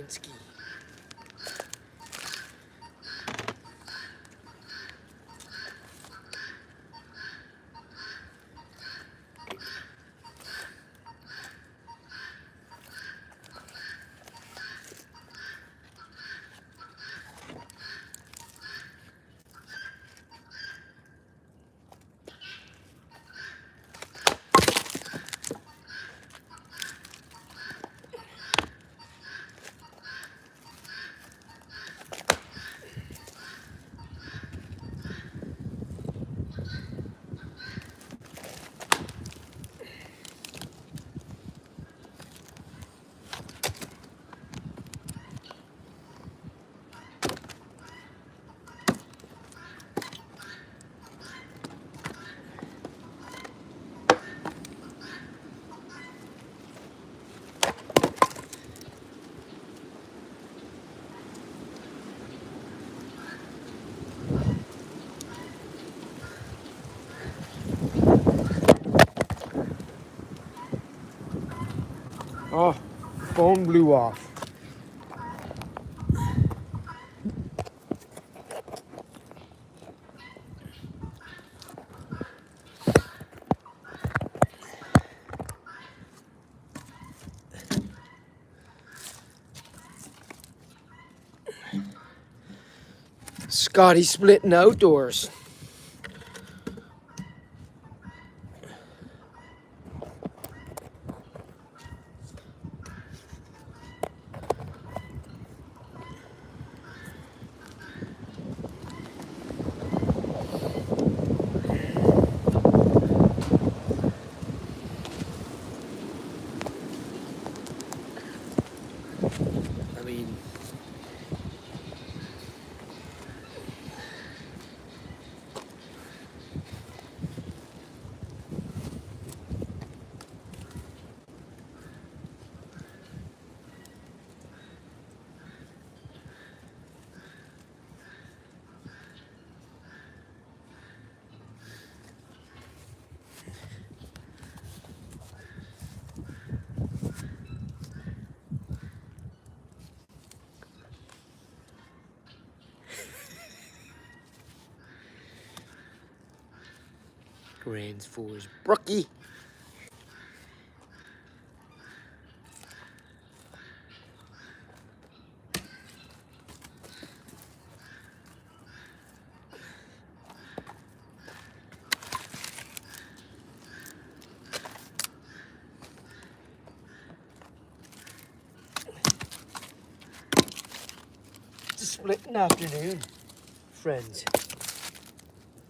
Zelensky. Oh, the phone blew off. Scotty splitting outdoors. I mean, Grands for his brookie. It's a splitting afternoon, friends.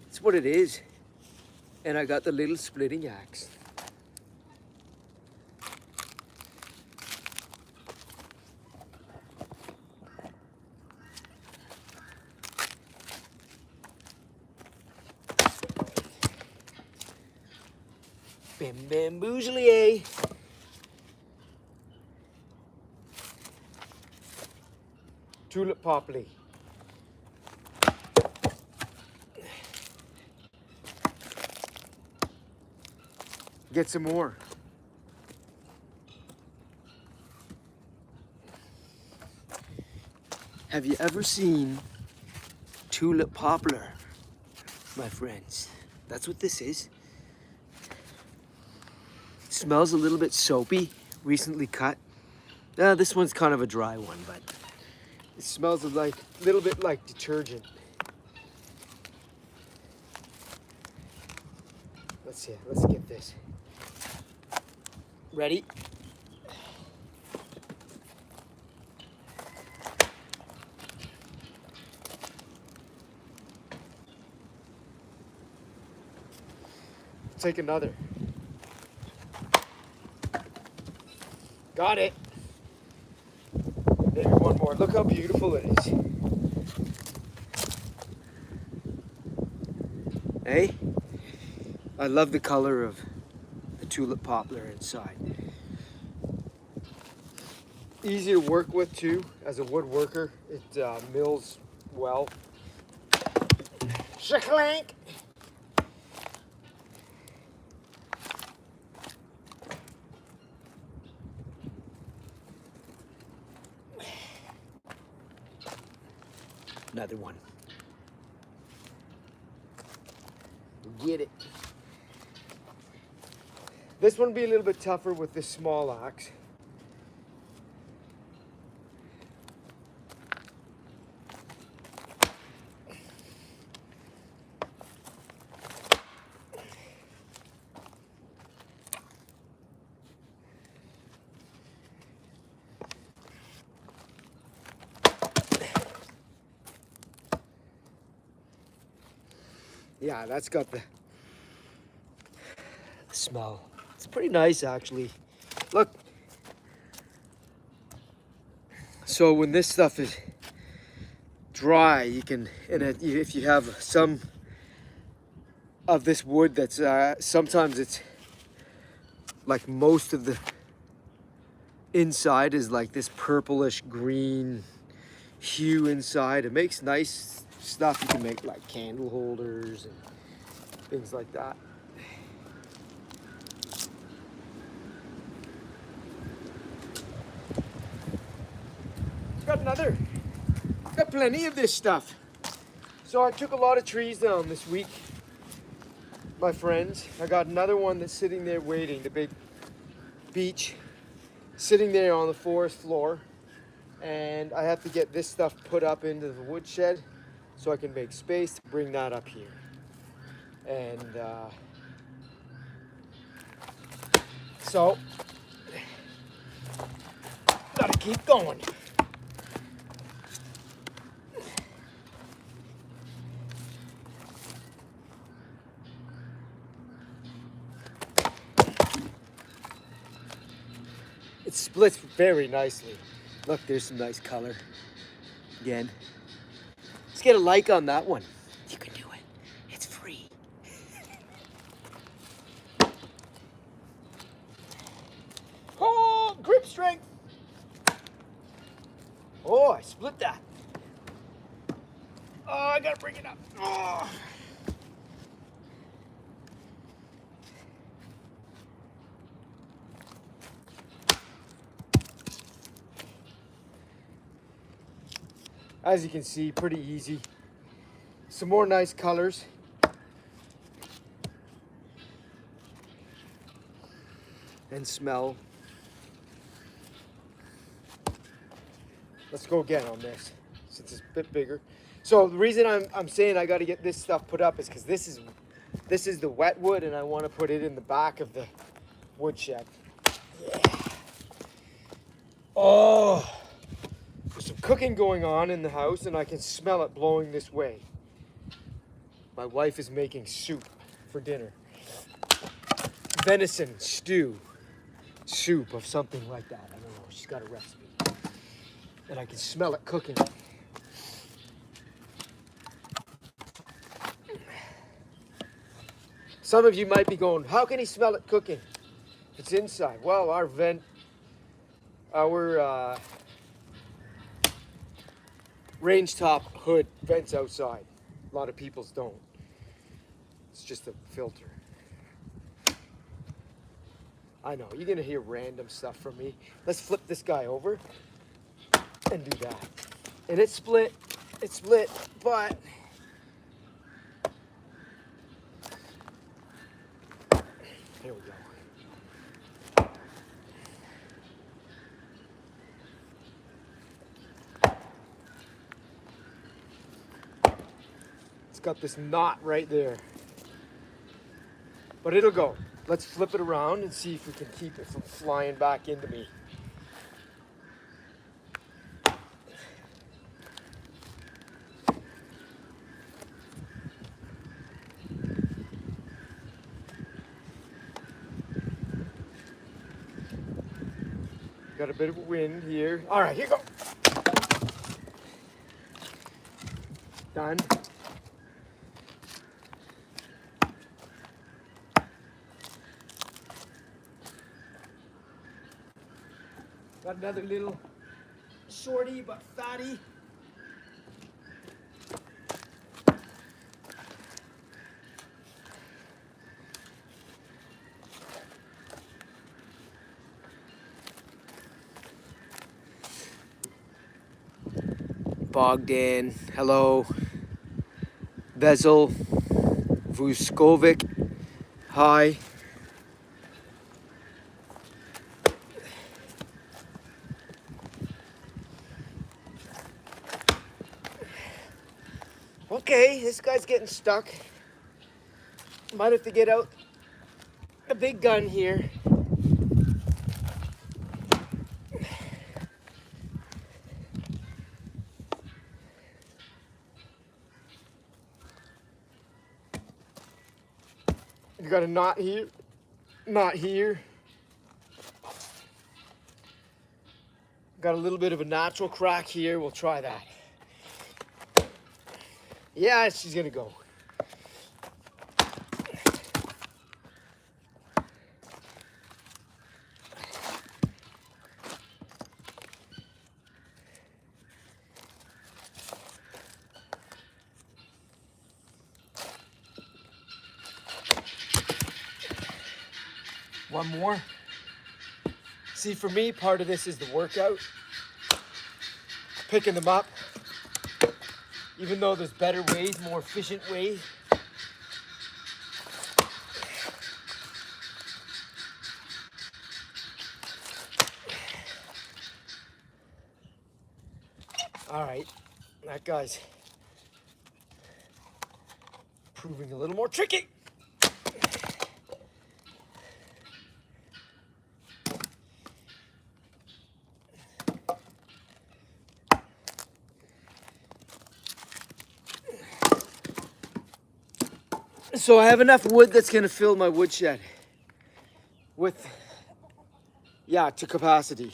It's what it is. And I got the little splitting axe. Bam bam boozly, tulip poplar. Get some more. Have you ever seen tulip poplar, my friends? That's what this is. It smells a little bit soapy, recently cut. This one's kind of a dry one, but it smells like a little bit like detergent. Let's see, let's get this. Ready? Take another. Got it. Maybe one more. Look how beautiful it is. Hey? I love the color of the tulip poplar inside. Easy to work with too, as a woodworker. It mills well. Shaklank! another one. Get it. This one will be a little bit tougher with this small axe. Yeah, that's got the smell. It's pretty nice, actually. Look. So when this stuff is dry, you can, if you have some of this wood that's, sometimes it's like most of the inside is like this purplish green hue inside. It makes nice stuff. You can make like candle holders and things like that. Got plenty of this stuff. So I took a lot of trees down this week, my friends. I got another one that's sitting there waiting, the big beech, sitting there on the forest floor. And I have to get this stuff put up into the woodshed so I can make space to bring that up here. And so, gotta keep going. It splits very nicely. Look, there's some nice color. Again. Let's get a like on that one. You can do it. It's free. Oh, grip strength. Oh, I split that. Oh, I gotta bring it up. Oh. As you can see, pretty easy. Some more nice colors. And smell. Let's go again on this, since it's a bit bigger. So the reason I'm saying I got to get this stuff put up is because this is the wet wood, and I want to put it in the back of the woodshed. Yeah. Oh. There's some cooking going on in the house, and I can smell it blowing this way. My wife is making soup for dinner. Venison stew. Soup of something like that. I don't know. She's got a recipe. And I can smell it cooking. Some of you might be going, how can he smell it cooking? It's inside. Well, our range top hood vents outside. A lot of people's don't. It's just a filter. I know, you're gonna hear random stuff from me. Let's flip this guy over and do that. And it split, but here we go. It's got this knot right there. But it'll go. Let's flip it around and see if we can keep it from flying back into me. Got a bit of a wind here. All right, here you go. Done. Got another little shorty but fatty. Bogdan, hello. Bezel, Vuskovic, hi. Okay, this guy's getting stuck. Might have to get out the big gun here. You got a knot here, knot here. Got a little bit of a natural crack here. We'll try that. Yeah, she's gonna go. One more. See, for me, part of this is the workout. Picking them up. Even though there's better ways, more efficient ways. All right, that guy's proving a little more tricky. So I have enough wood that's gonna fill my woodshed with, yeah, to capacity.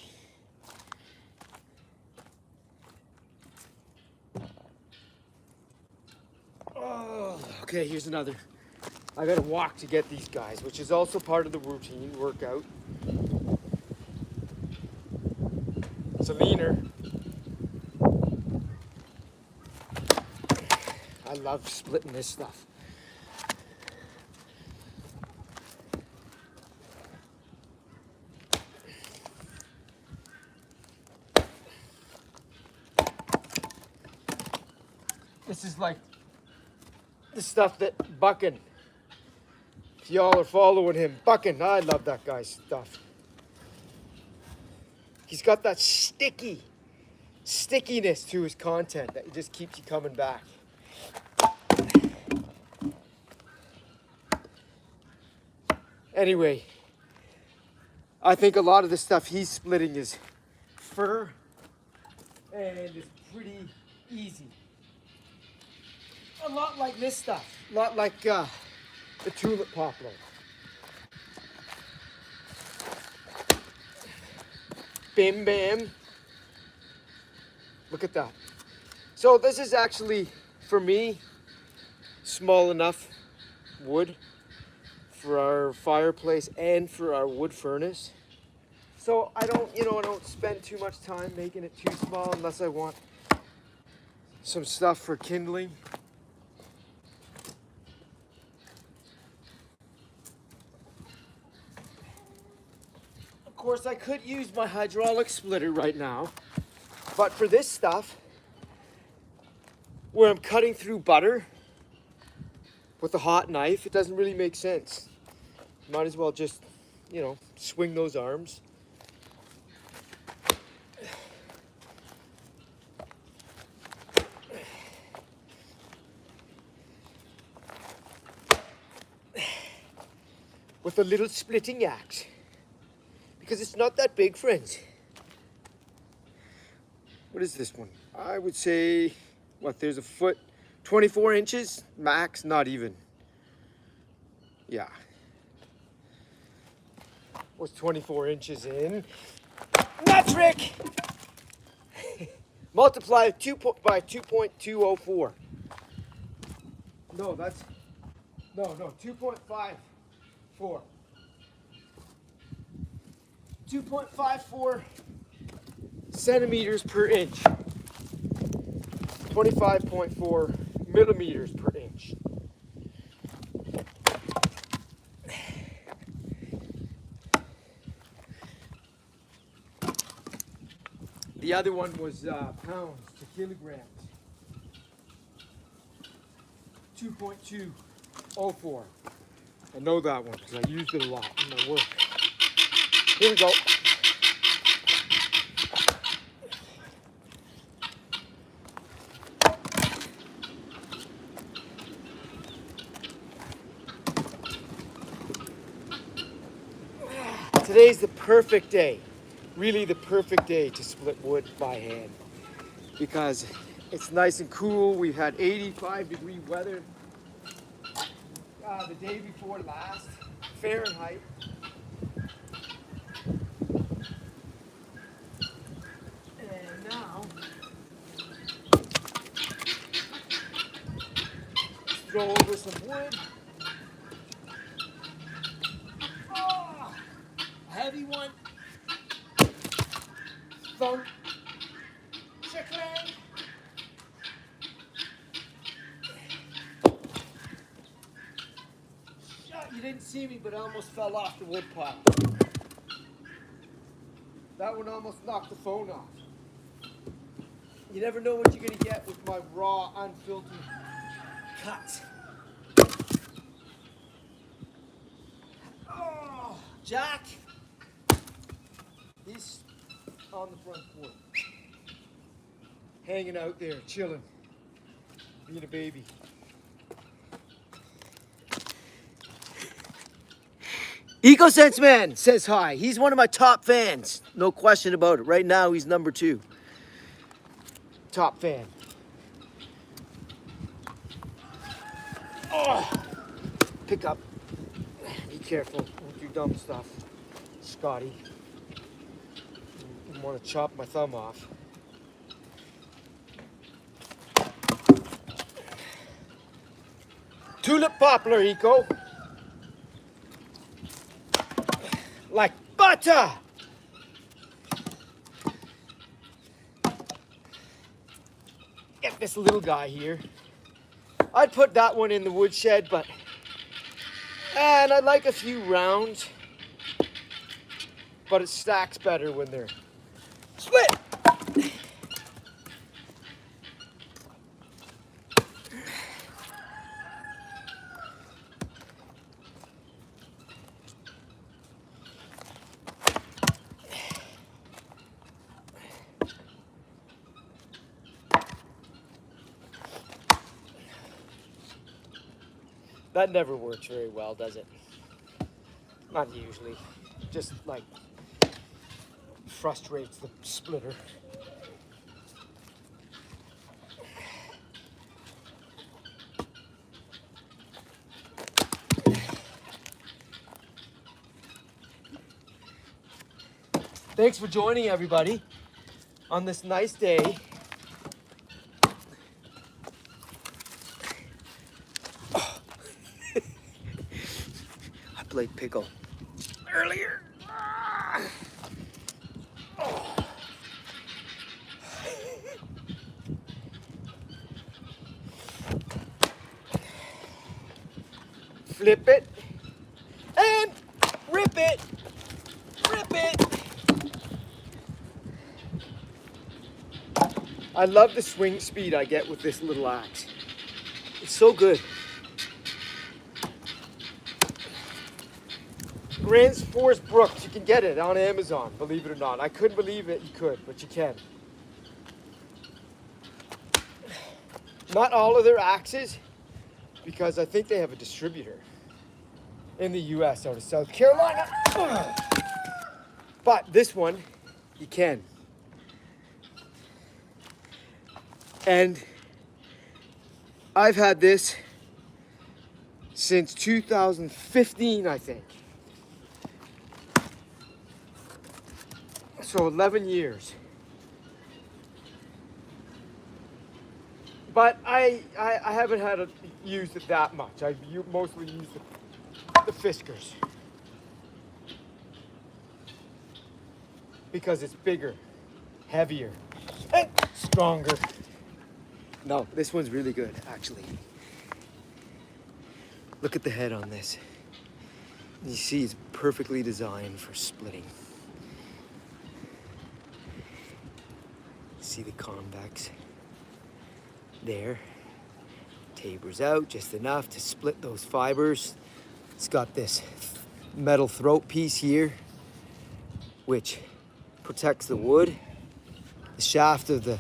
Oh, okay, here's another. I gotta walk to get these guys, which is also part of the routine workout. It's a leaner. I love splitting this stuff. This is like the stuff that Buckin, if y'all are following him, Buckin, I love that guy's stuff. He's got that stickiness to his content that just keeps you coming back. Anyway, I think a lot of the stuff he's splitting is fir and it's pretty easy. A lot like this stuff, a lot like the tulip poplar. Bim bam. Look at that. So this is actually, for me, small enough wood for our fireplace and for our wood furnace. So I don't spend too much time making it too small unless I want some stuff for kindling. Of course, I could use my hydraulic splitter right now, but for this stuff, where I'm cutting through butter with a hot knife, it doesn't really make sense. Might as well just, swing those arms. With a little splitting axe. Because it's not that big, friends. What is this one? I would say, there's a foot, 24 inches, max, not even. Yeah. What's 24 inches in metric? Multiply by 2.204. No, 2.54. 2.54 centimeters per inch. 25.4 millimeters per inch. The other one was pounds to kilograms. 2.204. I know that one because I used it a lot in my work. Here we go. Today's the perfect day, really the perfect day to split wood by hand because it's nice and cool. We've had 85-degree weather the day before last, Fahrenheit. And now, let's throw over some wood. Oh, a heavy one. Thump. Chickling. You didn't see me, but I almost fell off the wood pile. That one almost knocked the phone off. You never know what you're going to get with my raw, unfiltered cuts. Oh, Jack. He's on the front porch. Hanging out there, chilling. Being a baby. EcoSense Man says hi. He's one of my top fans. No question about it. Right now, he's number 2. Top fan. Oh, pick up. Be careful with your dumb stuff, Scotty. You want to chop my thumb off. Tulip poplar, Eco. Like butter. Get this little guy here. I'd put that one in the woodshed, and I like a few rounds, but it stacks better when they're split. That never works very well, does it? Not usually. Just like frustrates the splitter. Thanks for joining everybody on this nice day. I played pickle earlier. Flip it and rip it. Rip it. I love the swing speed I get with this little axe. It's so good. Grand Forest Brooks, you can get it on Amazon, believe it or not. I couldn't believe it, you could, but you can. Not all of their axes, because I think they have a distributor in the US out of South Carolina. But this one, you can. And I've had this since 2015, I think. So 11 years. But I haven't used it that much. I've mostly used the Fiskars. Because it's bigger, heavier, and stronger. No, this one's really good, actually. Look at the head on this. You see it's perfectly designed for splitting. See the convex there? tapers out just enough to split those fibers. It's got this metal throat piece here, which protects the wood, the shaft of the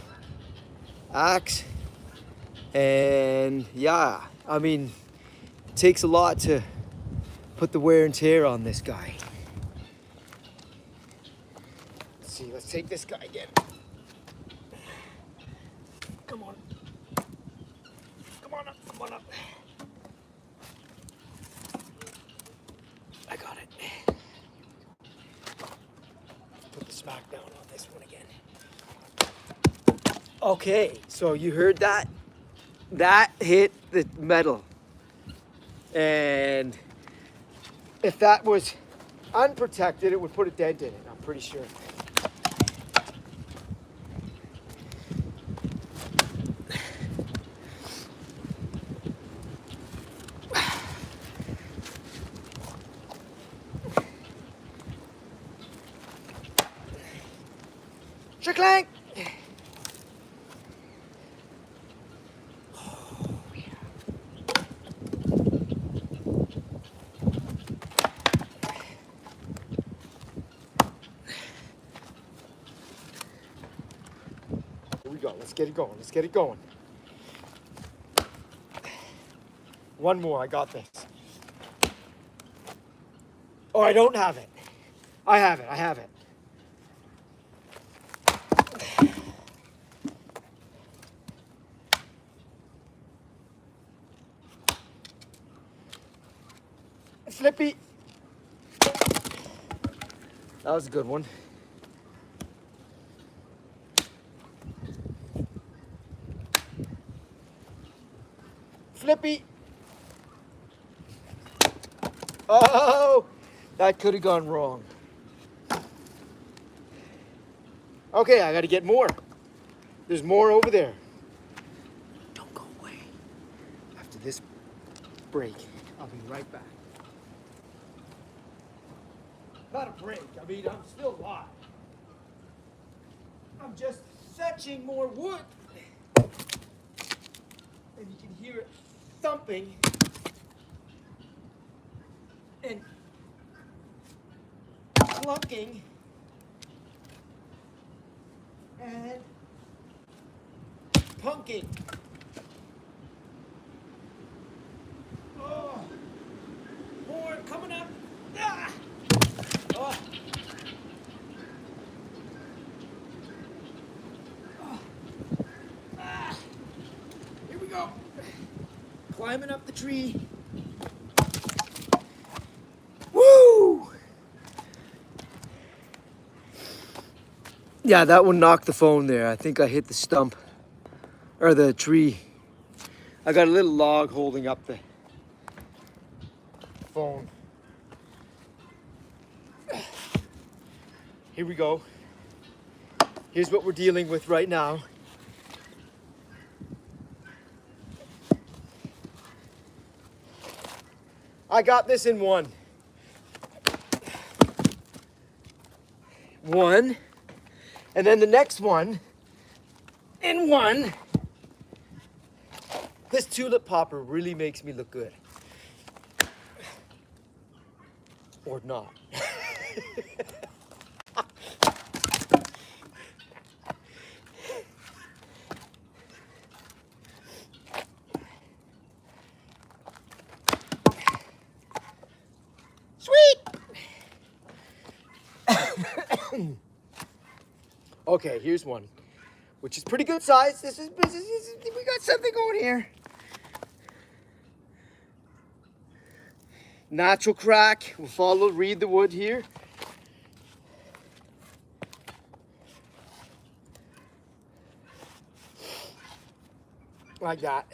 axe. And yeah, I mean, it takes a lot to put the wear and tear on this guy. Let's see, let's take this guy again. Come on. Come on up, come on up. I got it. Put the smack down on this one again. Okay, so you heard that? That hit the metal. And if that was unprotected, it would put a dent in it, I'm pretty sure. Shaklank! Oh, yeah. Here we go. Let's get it going. Let's get it going. One more. I got this. Oh, I don't have it. I have it. I have it. Flippy. That was a good one. Flippy. Oh, that could have gone wrong. Okay, I got to get more. There's more over there. Don't go away. After this break, I'll be right back. Not a break. I mean, I'm still alive. I'm just fetching more wood. And you can hear it thumping. And clunking. And punking. Oh, more coming up. Ah! Oh. Oh. Ah. Here we go. Climbing up the tree. Woo! Yeah, that one knocked the phone there. I think I hit the stump or the tree. I got a little log holding up the phone. Here we go. Here's what we're dealing with right now. I got this in one. One. And then the next one in one. This tulip popper really makes me look good. Or not. Sweet! Okay, here's one, which is pretty good size. This is we got something going here. Natural crack. We'll read the wood here. Like that.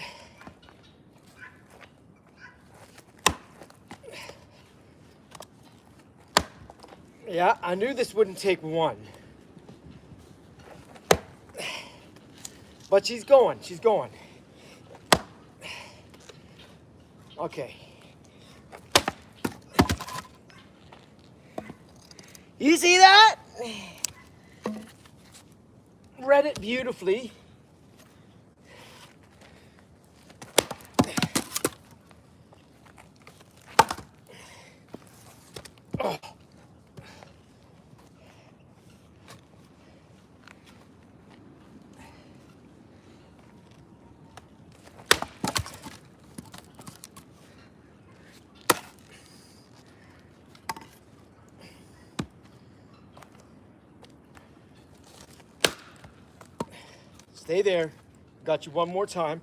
Yeah, I knew this wouldn't take one. But she's going, she's going. Okay. You see that? Read it beautifully. Stay there. Got you one more time.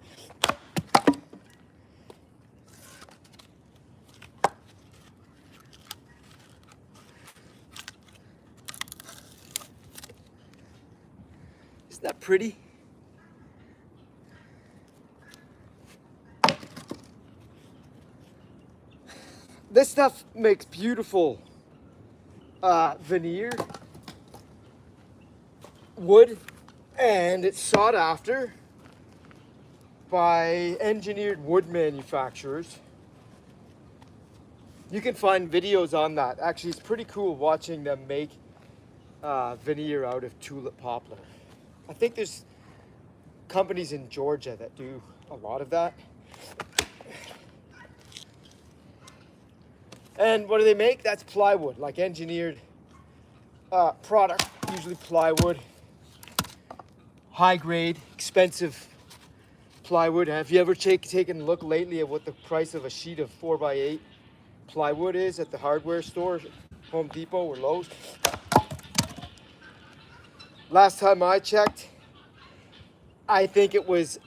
Isn't that pretty? This stuff makes beautiful veneer wood, and it's sought after by engineered wood manufacturers. You can find videos on that. Actually, it's pretty cool watching them make veneer out of tulip poplar. I think there's companies in Georgia that do a lot of that. And what do they make? That's plywood, like engineered product, usually plywood. High grade, expensive plywood. Have you ever taken a look lately at what the price of a sheet of 4x8 plywood is at the hardware store, Home Depot or Lowe's? Last time I checked, I think it was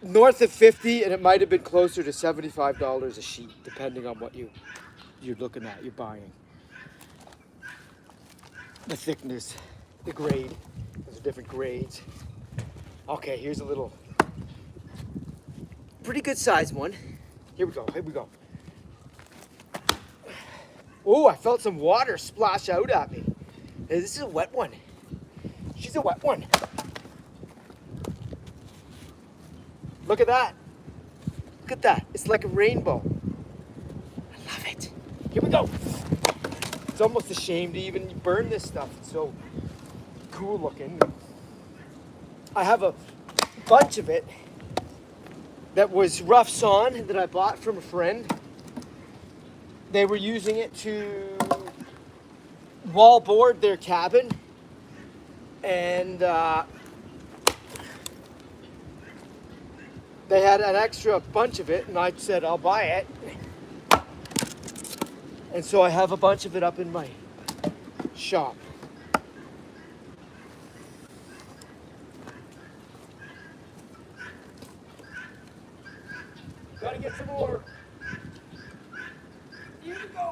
north of 50, and it might have been closer to $75 a sheet, depending on what you're looking at, you're buying. The thickness, the grade, there's different grades. Okay, here's a little, pretty good size one. Here we go, here we go. Oh, I felt some water splash out at me. Hey, this is a wet one. She's a wet one. Look at that. Look at that. It's like a rainbow. I love it. Here we go. It's almost a shame to even burn this stuff. It's so cool looking. I have a bunch of it that was rough sawn that I bought from a friend. They were using it to wall board their cabin, and they had an extra bunch of it, and I said I'll buy it. And so I have a bunch of it up in my shop. Gotta get some more. Here we go.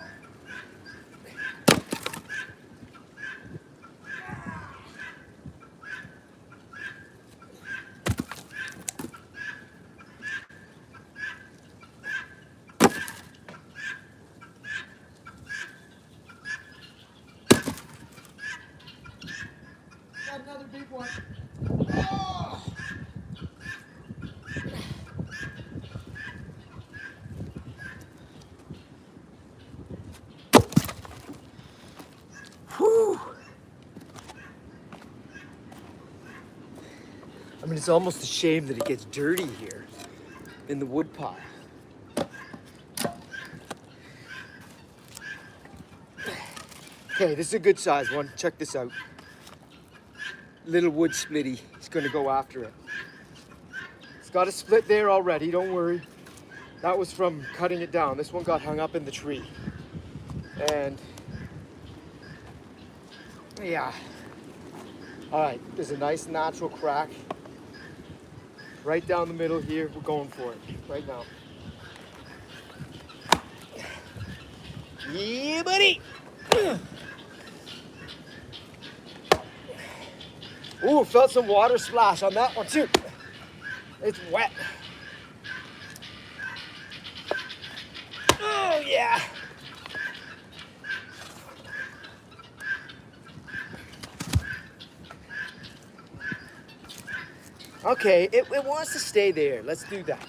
Got another big one. Oh! Whew. I mean, it's almost a shame that it gets dirty here in the wood pile. Okay, this is a good size one. Check this out. Little wood splitty. He's gonna go after it. It's got a split there already, don't worry. That was from cutting it down. This one got hung up in the tree. And yeah. All right, there's a nice natural crack right down the middle here. We're going for it right now. Yeah, buddy. Ooh, felt some water splash on that one too. It's wet. Oh yeah. Okay, it wants to stay there. Let's do that.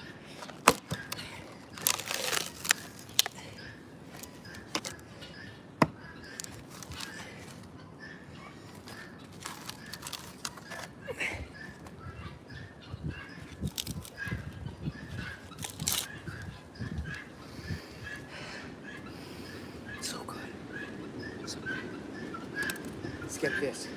So good. So good. Let's get this.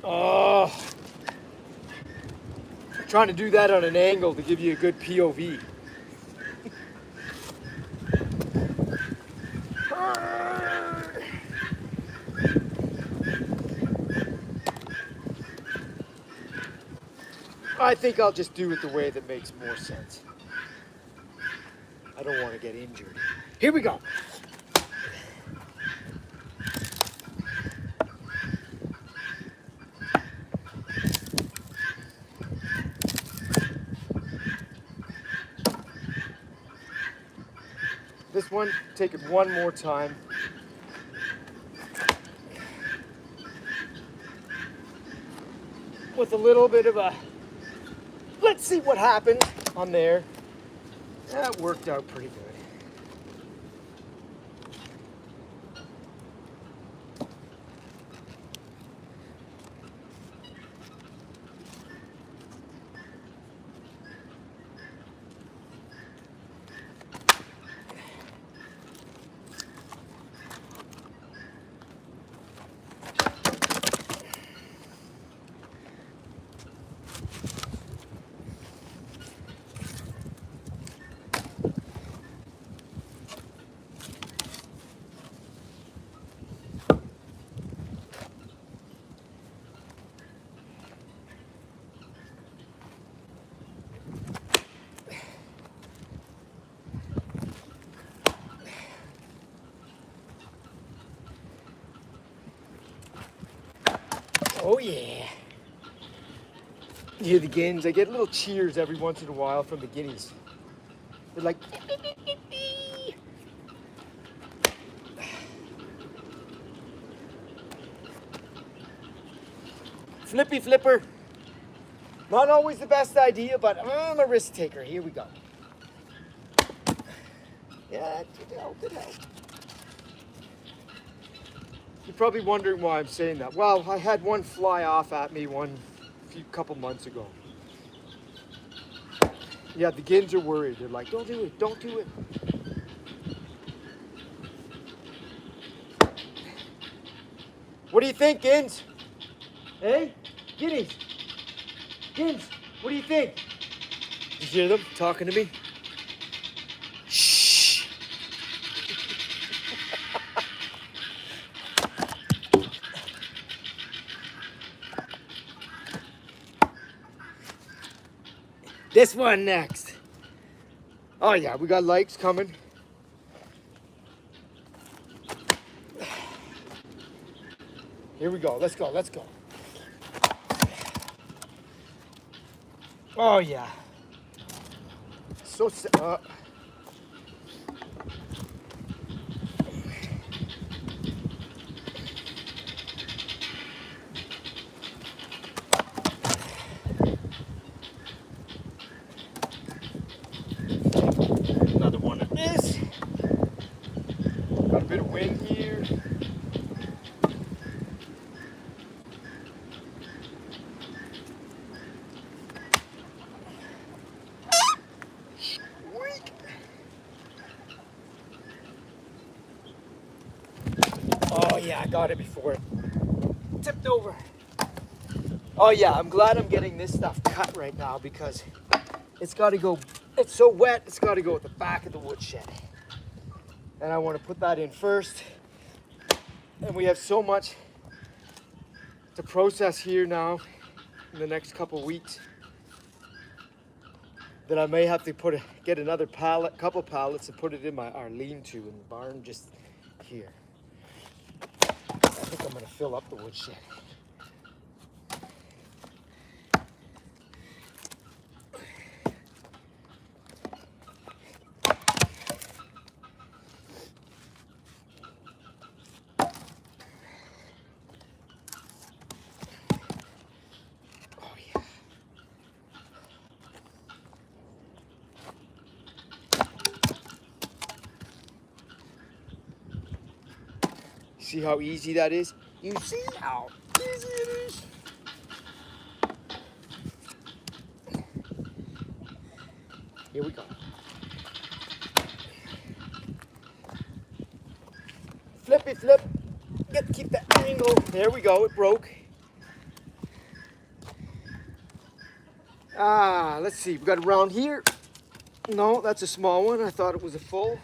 Oh. Trying to do that on an angle to give you a good POV. I think I'll just do it the way that makes more sense. I don't want to get injured. Here we go. This one, take it one more time. With a little bit of a, let's see what happened on there. That worked out pretty good. Oh yeah. You hear the guineas? I get little cheers every once in a while from the guineas. They're like, flippy flipper. Not always the best idea, but I'm a risk taker. Here we go. Yeah, it helped, it helped. You're probably wondering why I'm saying that. Well, I had one fly off at me couple months ago. Yeah, the gins are worried. They're like, don't do it, don't do it. What do you think, Gins? Hey? Guineas? Gins, what do you think? Did you hear them talking to me? Shh. This one next. Oh yeah, we got likes coming. Here we go, let's go, let's go. Oh yeah. So another one of this. Got a bit of wind here. Oh yeah, I got it before it tipped over. Oh yeah, I'm glad I'm getting this stuff cut right now because it's got to go, it's so wet, it's got to go at the back of the woodshed. And I want to put that in first. And we have so much to process here now in the next couple weeks that I may have to get another couple pallets and put it in our lean-to in the barn just here. I think I'm going to fill up the woodshed. Oh yeah. See how easy that is? You see how easy it is? Here we go. Flippy flip. Keep that angle. There we go. It broke. Let's see, we got around here. No, that's a small one. I thought it was a full.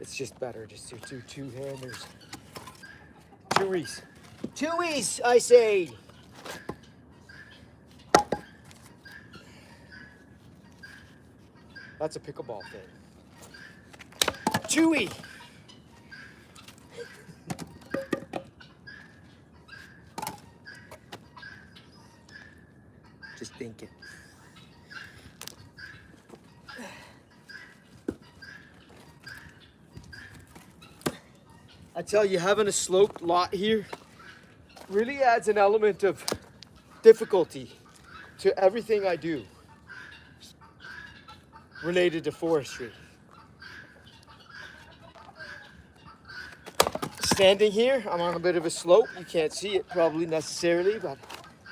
It's just better just to do two-handers. Two-ease. Two-ease, I say. That's a pickleball thing. Chewy. Just thinking. I tell you, having a sloped lot here really adds an element of difficulty to everything I do related to forestry. Standing here, I'm on a bit of a slope. You can't see it probably necessarily, but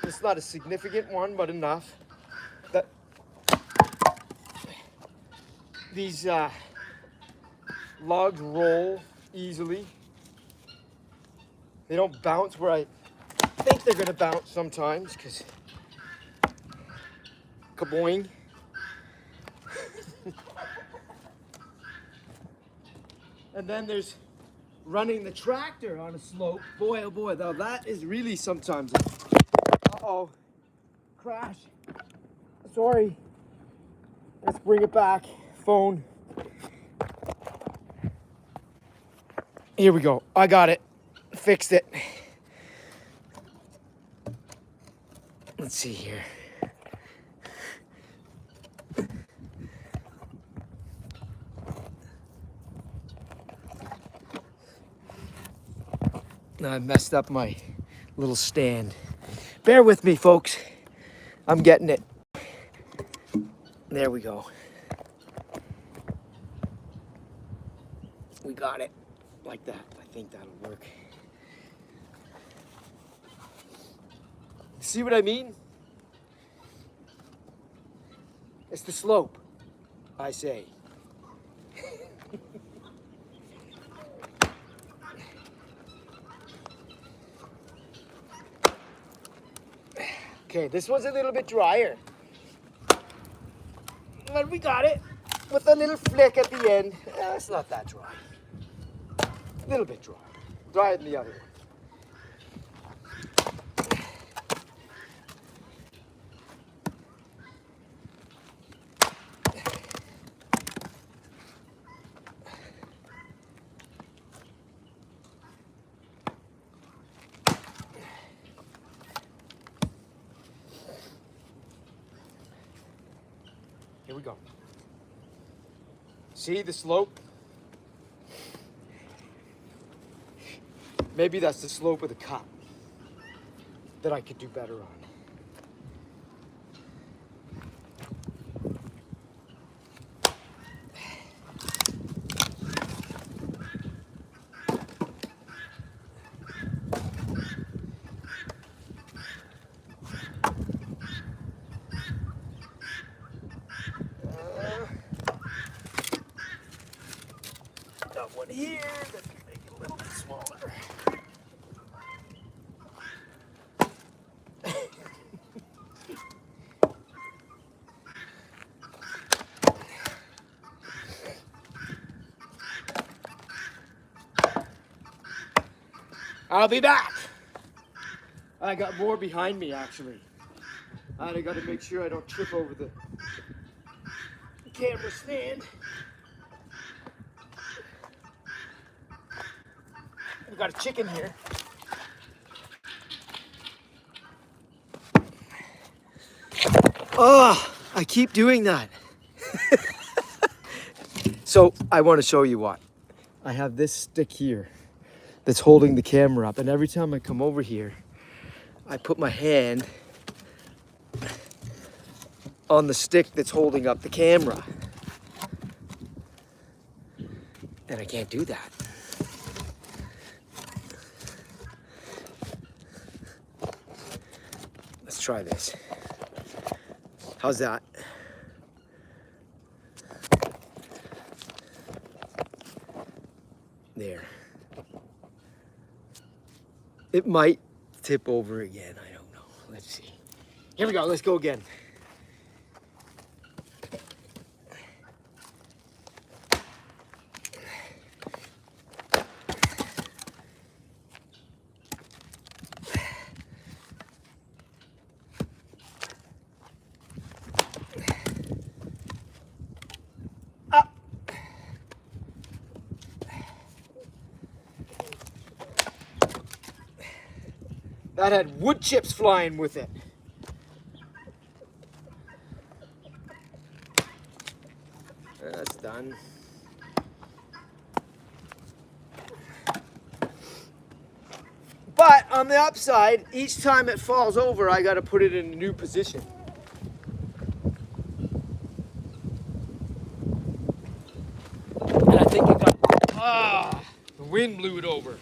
it's not a significant one, but enough that these logs roll easily. They don't bounce where I think they're gonna bounce sometimes, because kaboing. And then there's running the tractor on a slope. Boy, oh boy, now that is really sometimes. Uh-oh, crash. Sorry. Let's bring it back. Phone. Here we go. I got it. Fixed it. Let's see here. I messed up my little stand. Bear with me, folks. I'm getting it. There we go. We got it. Like that. I think that'll work. See what I mean? It's the slope, I say. Okay, this one's a little bit drier. But we got it with a little flick at the end. It's not that dry. A little bit dry. Drier than the other one. Here we go. See the slope? Maybe that's the slope of the cut that I could do better on. Got one here that can make it a little bit smaller. I'll be back. I got more behind me, actually. I got to make sure I don't trip over the camera stand. We got a chicken here. Oh, I keep doing that. So I want to show you what. I have this stick here that's holding the camera up, and every time I come over here, I put my hand on the stick that's holding up the camera. And I can't do that. Let's try this. How's that? There. It might tip over again. I don't know. Let's see. Here we go. Let's go again. That had wood chips flying with it. That's done. But on the upside, each time it falls over, I got to put it in a new position. And I think it got, the wind blew it over.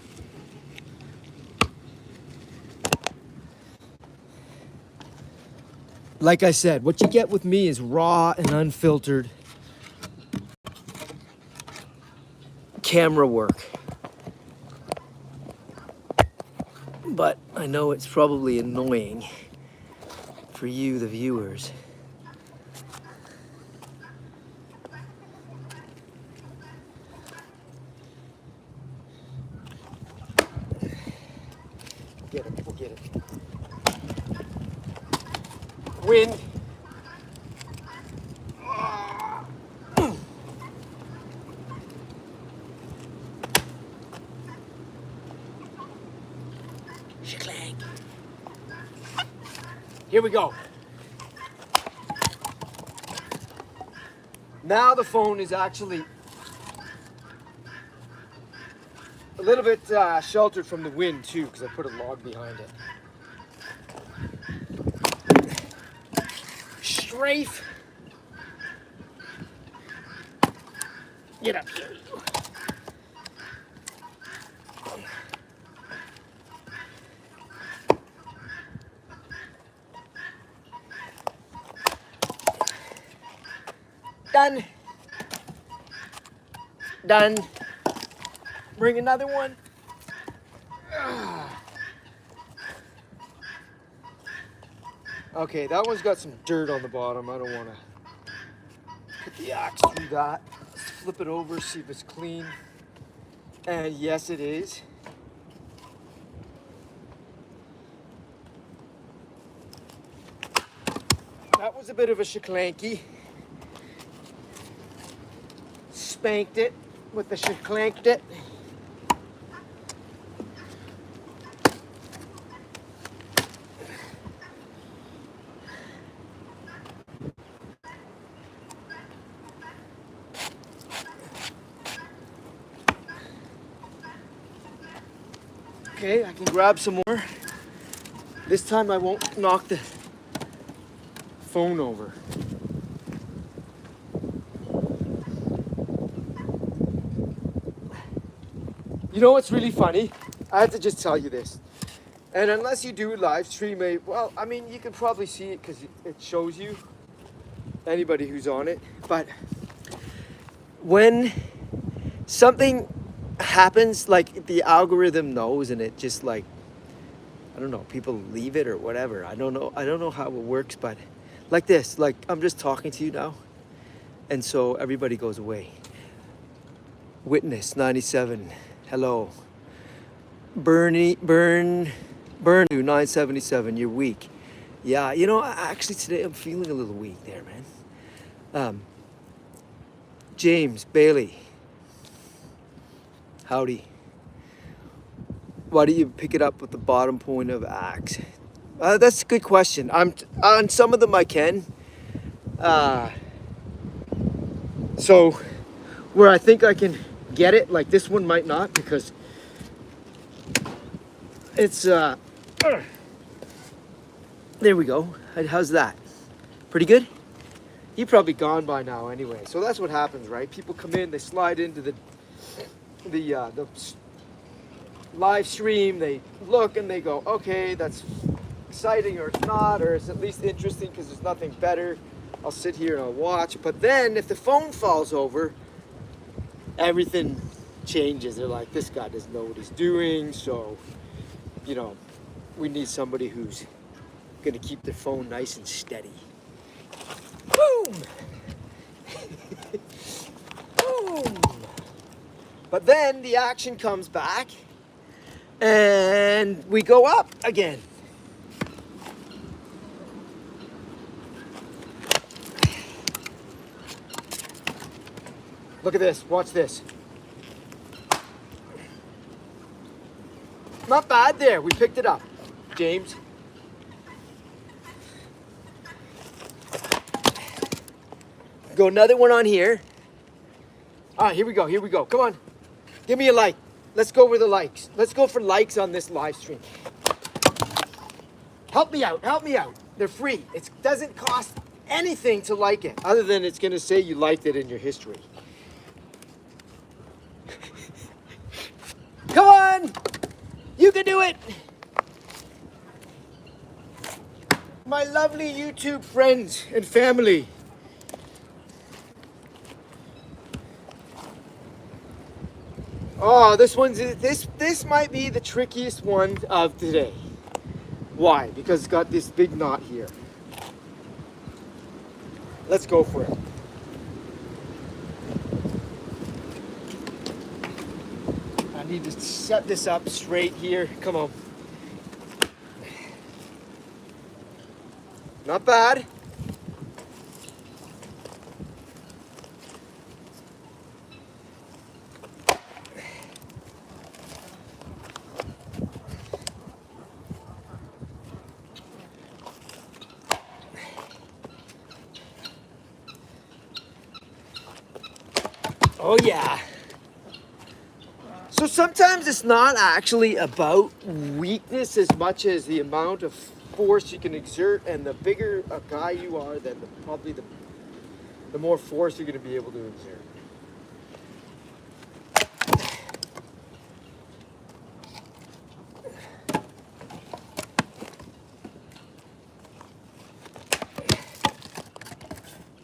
Like I said, what you get with me is raw and unfiltered camera work. But I know it's probably annoying for you, the viewers. Get it, we'll get it. Wind. Shaklang. Here we go. Now the phone is actually a little bit sheltered from the wind too, because I put a log behind it. Strafe. Get up here. Done. Done. Bring another one. Okay, that one's got some dirt on the bottom. I don't want to put the axe through that. Let's flip it over, see if it's clean. And yes, it is. That was a bit of a shaklanky. Spanked it with the shaklanked it. Okay, I can grab some more. This time I won't knock the phone over. You know what's really funny? I have to just tell you this. And unless you do live stream, well, I mean, you can probably see it because it shows you anybody who's on it. But when something happens, like the algorithm knows, and it just like, I don't know, people leave it or whatever. I don't know how it works, but like this, like I'm just talking to you now, and so everybody goes away. Witness 97. Hello. Burn 977. You're weak. Yeah, you know, actually today I'm feeling a little weak there, man. James Bailey. Howdy. Why do you pick it up with the bottom point of axe? That's a good question. On some of them I can. So where I think I can get it, like this one might not, because it's there we go. How's that? Pretty good? You're probably gone by now anyway. So that's what happens, right? People come in, they slide into the live stream, they look and they go, okay, that's exciting or it's not, or it's at least interesting because there's nothing better, I'll sit here and I'll watch. But then if the phone falls over, everything changes. They're like, this guy doesn't know what he's doing. So, you know, we need somebody who's going to keep their phone nice and steady. Boom! Boom! But then the action comes back and we go up again. Look at this, watch this. Not bad there, we picked it up, James. Go another one on here. All right, here we go, come on. Give me a like. Let's go with the likes. Let's go for likes on this live stream. Help me out. They're free. It doesn't cost anything to like it, other than it's gonna say you liked it in your history. Come on! You can do it! My lovely YouTube friends and family. Oh, this might be the trickiest one of today. Why? Because it's got this big knot here. Let's go for it. I need to set this up straight here. Come on. Not bad. Oh yeah. So sometimes it's not actually about weakness as much as the amount of force you can exert, and the bigger a guy you are, then probably the more force you're going to be able to exert.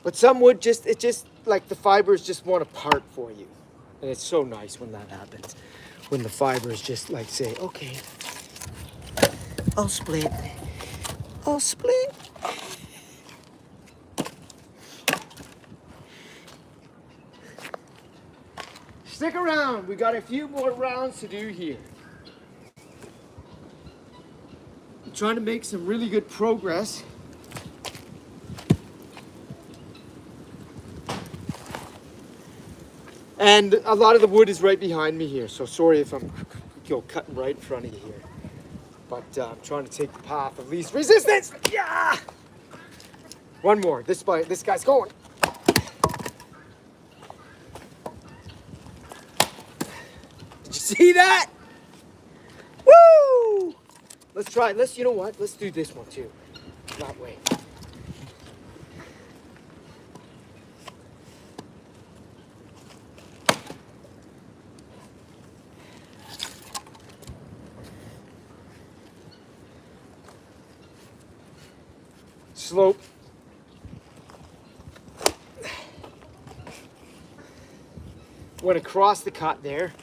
But some wood just like the fibers just want to part for you. And it's so nice when that happens. When the fibers just like say, okay, I'll split. Stick around, we got a few more rounds to do here. I'm trying to make some really good progress. And a lot of the wood is right behind me here, so sorry if I'm cutting right in front of you here. But I'm trying to take the path of least resistance. Yeah! One more. This guy's going. Did you see that? Woo! Let's try it. You know what? Let's do this one too. That way. Slope. Went across the cut there.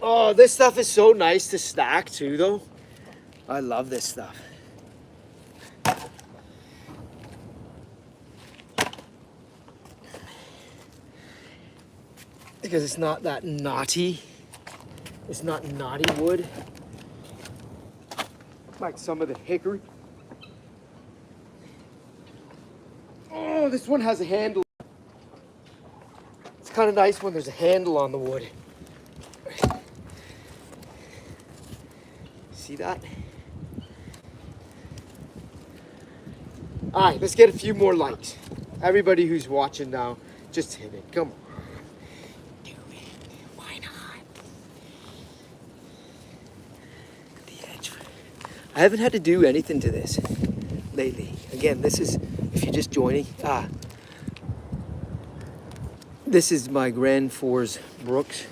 Oh, this stuff is so nice to stack too, though. I love this stuff. Because it's not that knotty. It's not knotty wood. Like some of the hickory. Oh, this one has a handle. It's kind of nice when there's a handle on the wood. See that? All right, let's get a few more likes. Everybody who's watching now, just hit it. Come on. Do it. Why not? The edge. I haven't had to do anything to this lately. Again, this is, if you're just joining, this is my Grand Fours Brooks.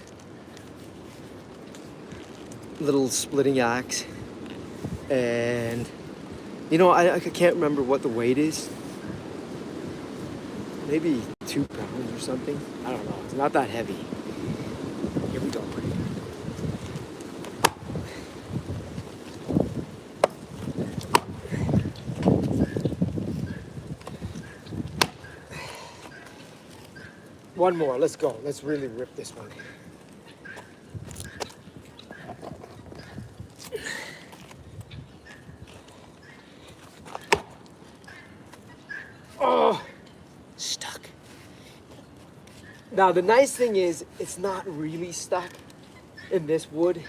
little splitting axe, and you know, I can't remember what the weight is. Maybe 2 pounds or something. I don't know. It's not that heavy. Here we go. One more. Let's go. Let's really rip this one. Oh, stuck. Now the nice thing is it's not really stuck in this wood.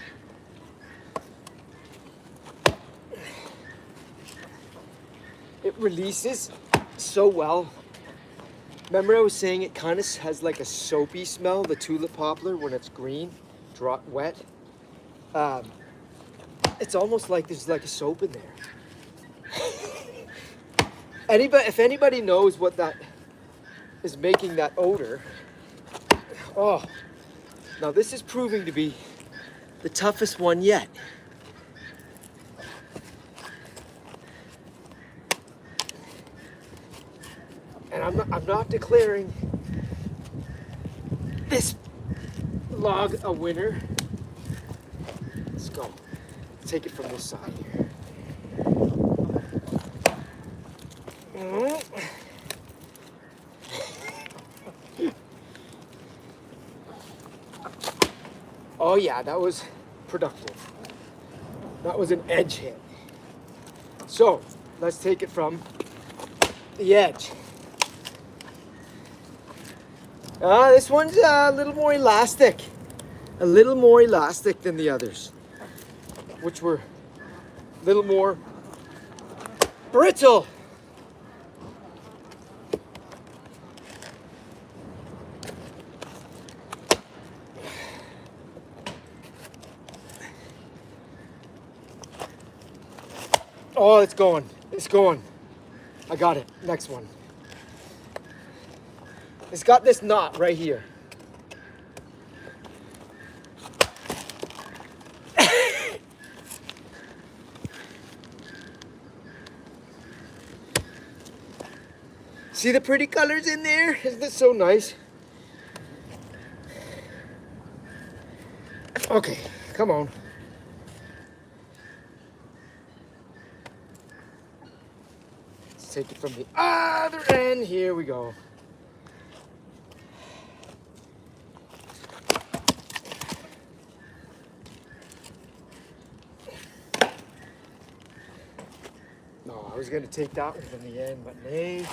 It releases so well. Remember I was saying it kind of has like a soapy smell, the tulip poplar, when it's green, wet. It's almost like there's like a soap in there. If anybody knows what that is making that odor, oh, now this is proving to be the toughest one yet. And I'm not declaring this log a winner. Let's go. Take it from this side here. Oh yeah, that was productive. That was an edge hit. So let's take it from the edge. This one's a little more elastic. A little more elastic than the others, which were a little more brittle. Oh, it's going. It's going. I got it. Next one. It's got this knot right here. See the pretty colors in there? Isn't it so nice? Okay, come on. Let's take it from the other end. Here we go. No, I was going to take that one from the end, but nay,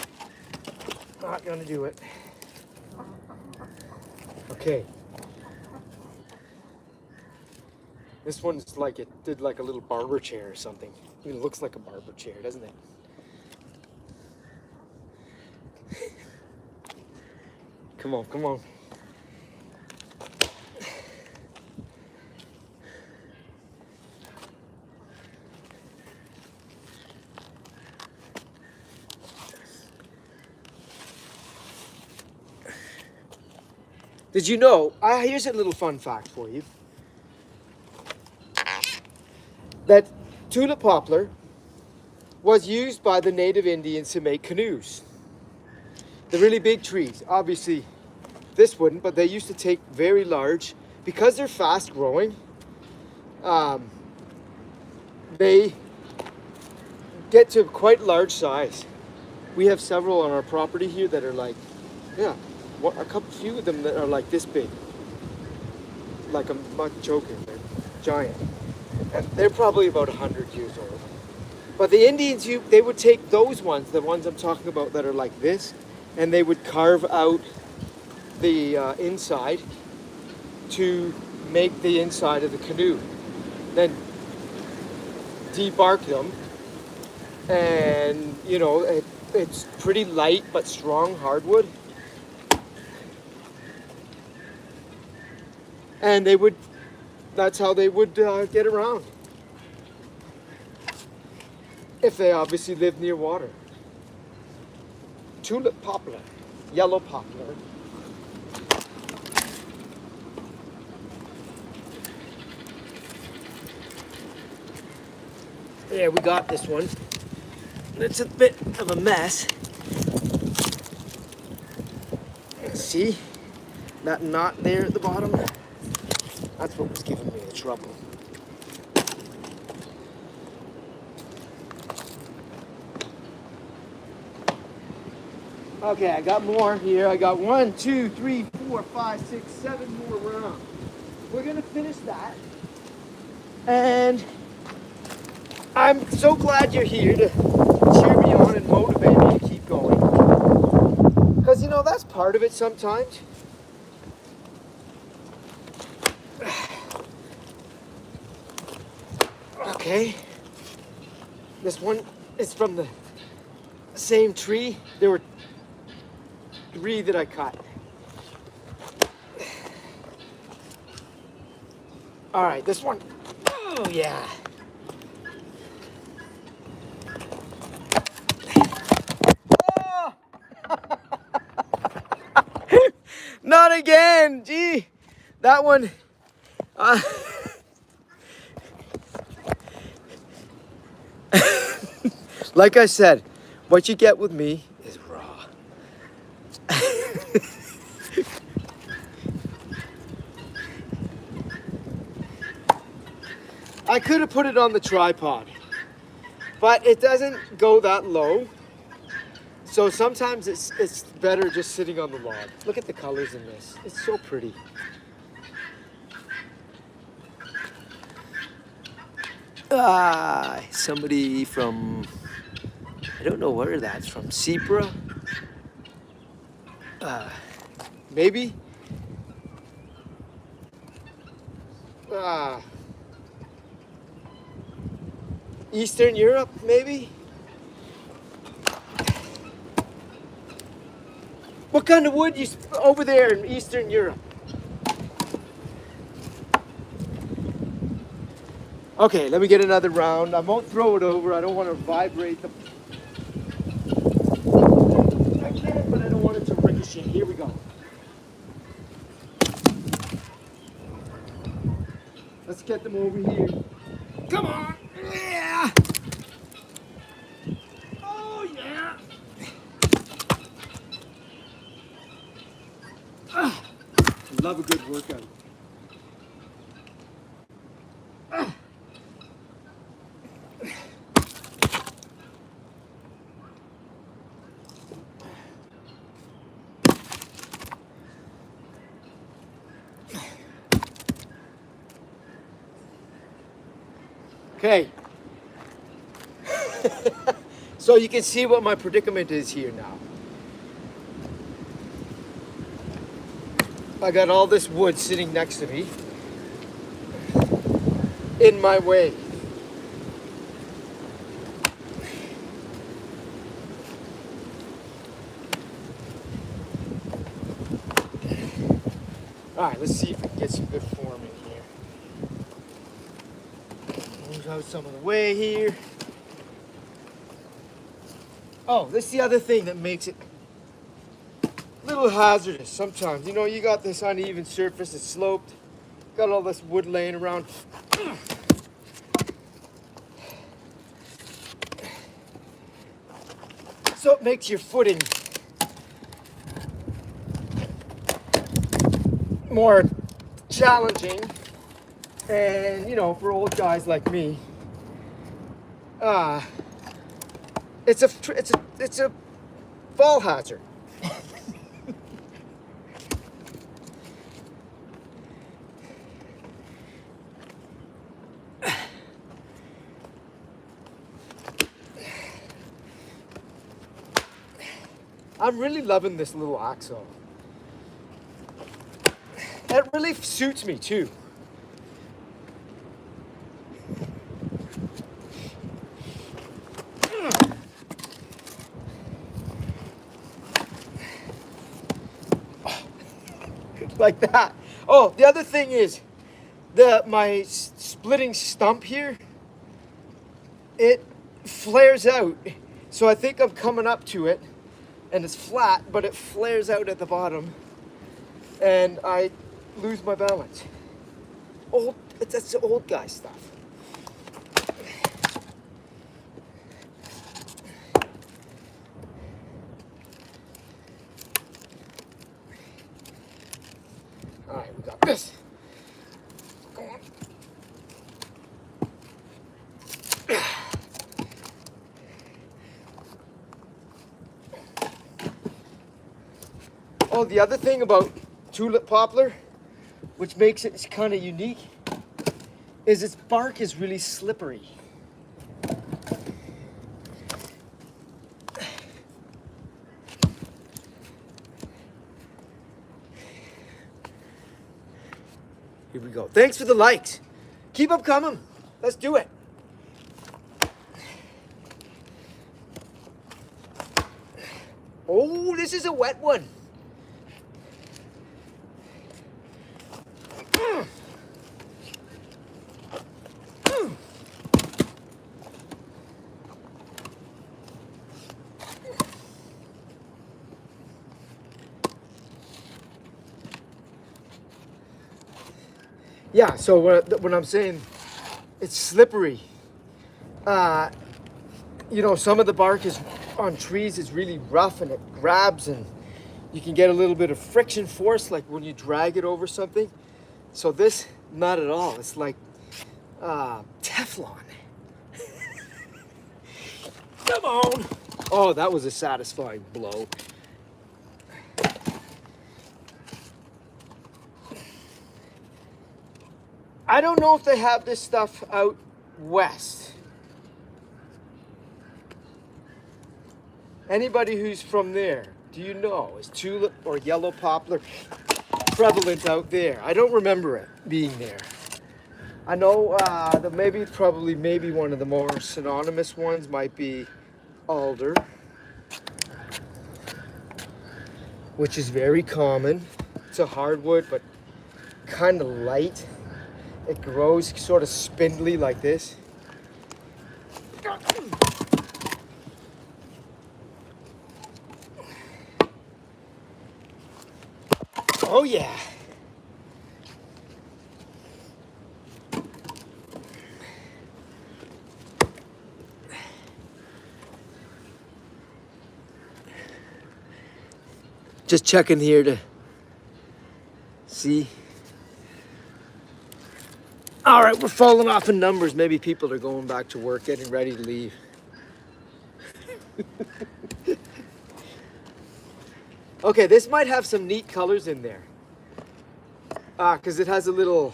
not going to do it. Okay. This one's like it did like a little barber chair or something. It looks like a barber chair, doesn't it? Come on, come on. Did you know, here's a little fun fact for you, that tulip poplar was used by the native Indians to make canoes. The really big trees, obviously this wouldn't, but they used to take very large, because they're fast growing, they get to quite large size. We have several on our property here that are like, yeah, few of them that are like this big, like a mud choker. They're giant, and they're probably about 100 years old. But the Indians, they would take those ones, the ones I'm talking about that are like this, and they would carve out the inside to make the inside of the canoe. Then debark them, and you know it's pretty light but strong hardwood. And that's how they would get around. If they obviously lived near water. Tulip poplar, yellow poplar. There, we got this one. It's a bit of a mess. See that knot there at the bottom? That's what was giving me the trouble. Okay, I got more here. I got 1, 2, 3, 4, 5, 6, 7 more rounds. We're gonna finish that. And I'm so glad you're here to cheer me on and motivate me to keep going. Because, you know, that's part of it sometimes. Okay. This one is from the same tree. There were 3 that I cut. All right, this one. Oh, yeah. Oh! Not again. Gee, that one. Like I said, what you get with me is raw. I could have put it on the tripod, but it doesn't go that low. So sometimes it's better just sitting on the log. Look at the colors in this. It's so pretty. Somebody from, I don't know where that's from, Cipra? Maybe? Eastern Europe, maybe? What kind of wood you over there in Eastern Europe? Okay, let me get another round. I won't throw it over. I don't want to vibrate the... I can, but I don't want it to ricochet. Here we go. Let's get them over here. Come on! Yeah! Oh, yeah! I love a good workout. Okay. So you can see what my predicament is here now. I got all this wood sitting next to me in my way. All right, let's see if we can get some good form in here. Move out some of the way here. Oh, this is the other thing that makes it a little hazardous sometimes. You know, you got this uneven surface, it's sloped, got all this wood laying around. So it makes your footing more challenging. And, you know, for old guys like me, it's a fall hazard. I'm really loving this little axle. It really suits me too. Like that. Oh, the other thing is my splitting stump here, it flares out. So I think I'm coming up to it and it's flat, but it flares out at the bottom and I lose my balance. That's old guy stuff. know, the other thing about tulip poplar, which makes it kind of unique, is its bark is really slippery. Here we go. Thanks for the likes. Keep them coming. Let's do it. Oh, this is a wet one. Yeah, so when I'm saying it's slippery, you know, some of the bark is on trees is really rough and it grabs, and you can get a little bit of friction force, like when you drag it over something. So this, not at all. It's like Teflon. Come on. Oh, that was a satisfying blow. I don't know if they have this stuff out west. Anybody who's from there, do you know? Is tulip or yellow poplar prevalent out there? I don't remember it being there. I know that maybe one of the more synonymous ones might be alder, which is very common. It's a hardwood, but kind of light. It grows sort of spindly like this. Oh yeah. Just checking here to see. All right, we're falling off in numbers. Maybe people are going back to work, getting ready to leave. Okay, this might have some neat colors in there. Because it has a little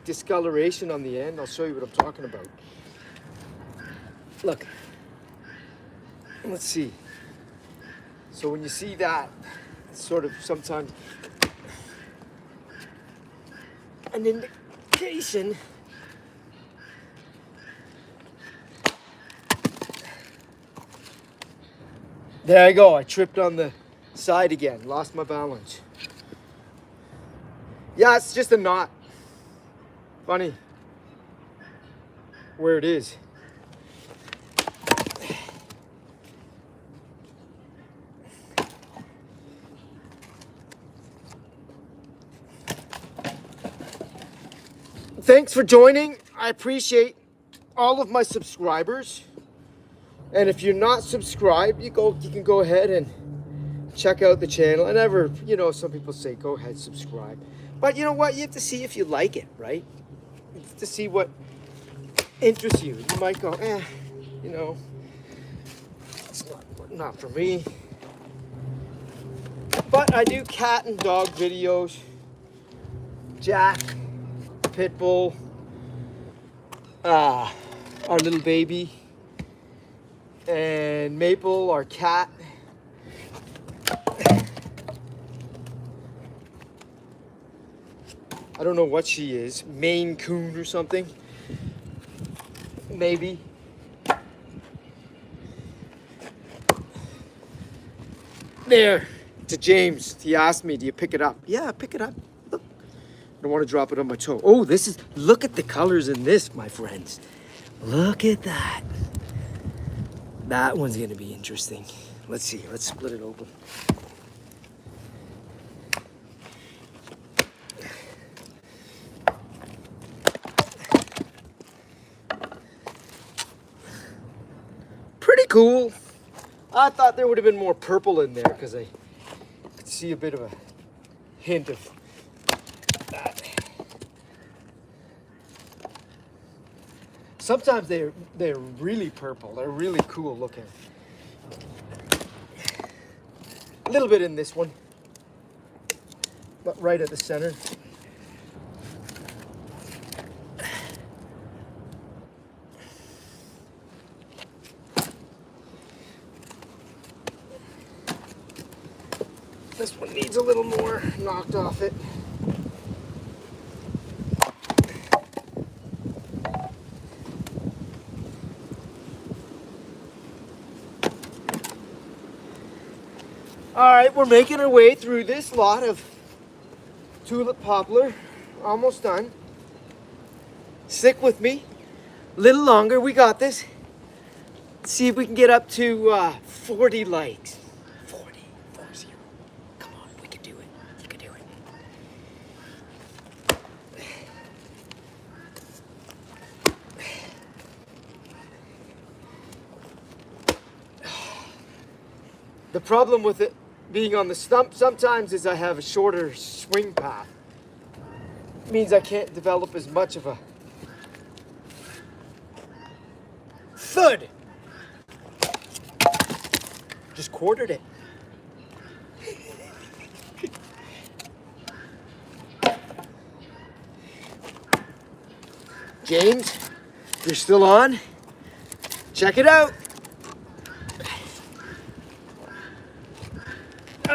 discoloration on the end. I'll show you what I'm talking about. Look. Let's see. So when you see that, it's sort of sometimes an indication there I go. I tripped on the side again. Lost my balance. Yeah, it's just a knot. Funny where it is. Thanks for joining. I appreciate all of my subscribers. And if you're not subscribed, you can go ahead and check out the channel. I never, you know, some people say go ahead, subscribe. But you know what? You have to see if you like it, right? You have to see what interests you. You might go, you know, it's not for me. But I do cat and dog videos. Jack, Pitbull, our little baby, and Maple, our cat. I don't know what she is, Maine Coon or something, maybe. There, to James, he asked me, do you pick it up? Yeah, pick it up. Look, I don't want to drop it on my toe. Oh, look at the colors in this, my friends. Look at that. That one's gonna be interesting. Let's see, let's split it open. Pretty cool. I thought there would have been more purple in there because I could see a bit of a hint of that. Sometimes they're really purple. They're really cool looking. A little bit in this one, but right at the center. This one needs a little more knocked off it. All right, we're making our way through this lot of tulip poplar. Almost done. Stick with me. A little longer, we got this. Let's see if we can get up to 40 likes. 40. Come on, we can do it. You can do it. The problem with it being on the stump sometimes is I have a shorter swing path. It means I can't develop as much of a thud. Just quartered it. James, you're still on? Check it out.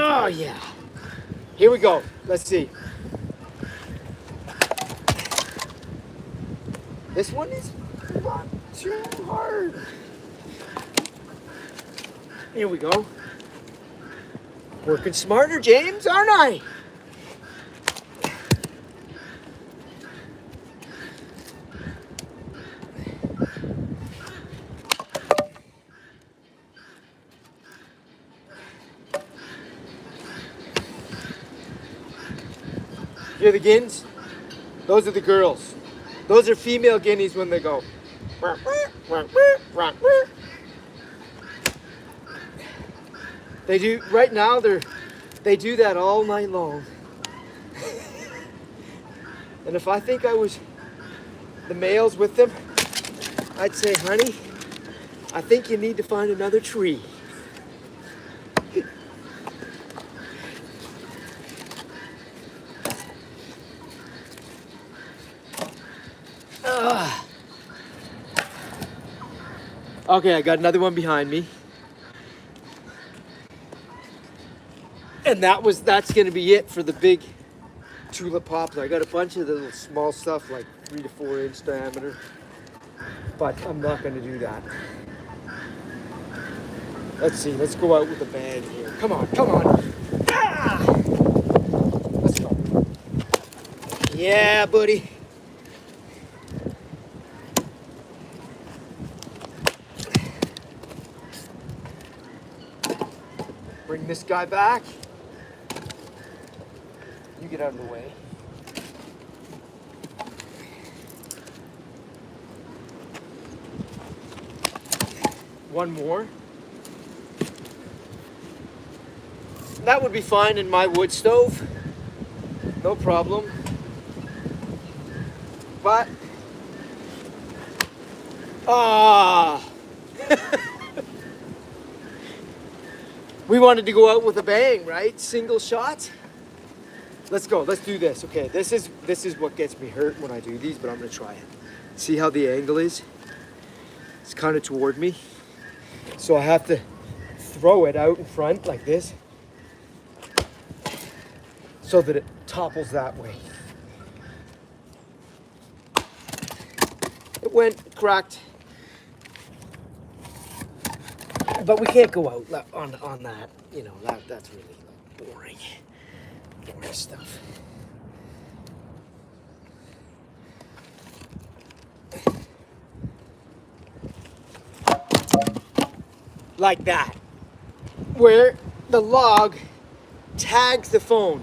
Oh yeah. Here we go. Let's see. This one is not too hard. Here we go. Working smarter, James, aren't I? Hear the gins? Those are the girls. Those are female guineas when they go. They do, right now they do that all night long. And if I think I was the males with them, I'd say, honey, I think you need to find another tree. Okay, I got another one behind me. And that's gonna be it for the big tulip poplar. I got a bunch of the little small stuff like 3 to 4 inch diameter, but I'm not gonna do that. Let's see, let's go out with a bang here. Come on. Ah! Let's go. Yeah, buddy. Bring this guy back. You get out of the way. One more. That would be fine in my wood stove. No problem. But, we wanted to go out with a bang, right? Single shot. Let's go. Let's do this. Okay, this is what gets me hurt when I do these, but I'm gonna try it. See how the angle is? It's kind of toward me, so I have to throw it out in front like this, so that it topples that way. It went cracked, but we can't go out on that. You know, that's really boring stuff. Like that, where the log tags the phone.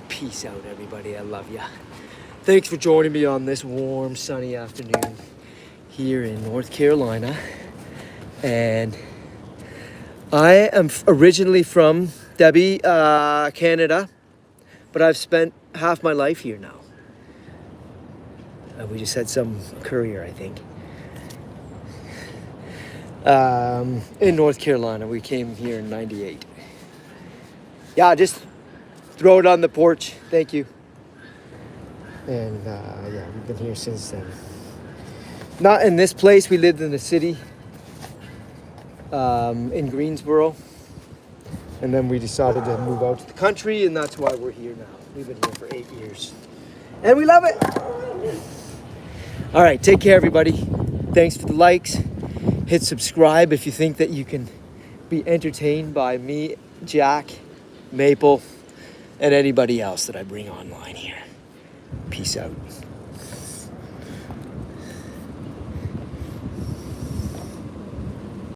Peace out, everybody. I love ya. Thanks for joining me on this warm, sunny afternoon here in North Carolina. And I am originally from Debbie, Canada, but I've spent half my life here now. We just had some courier, I think. in North Carolina. We came here in '98. Yeah, just throw it on the porch. Thank you. And yeah, we've been here since then. Not in this place. We lived in the city in Greensboro. And then we decided to move out to the country, and that's why we're here now. We've been here for 8 years. And we love it. All right, take care, everybody. Thanks for the likes. Hit subscribe if you think that you can be entertained by me, Jack, Maple, and anybody else that I bring online here. Peace out.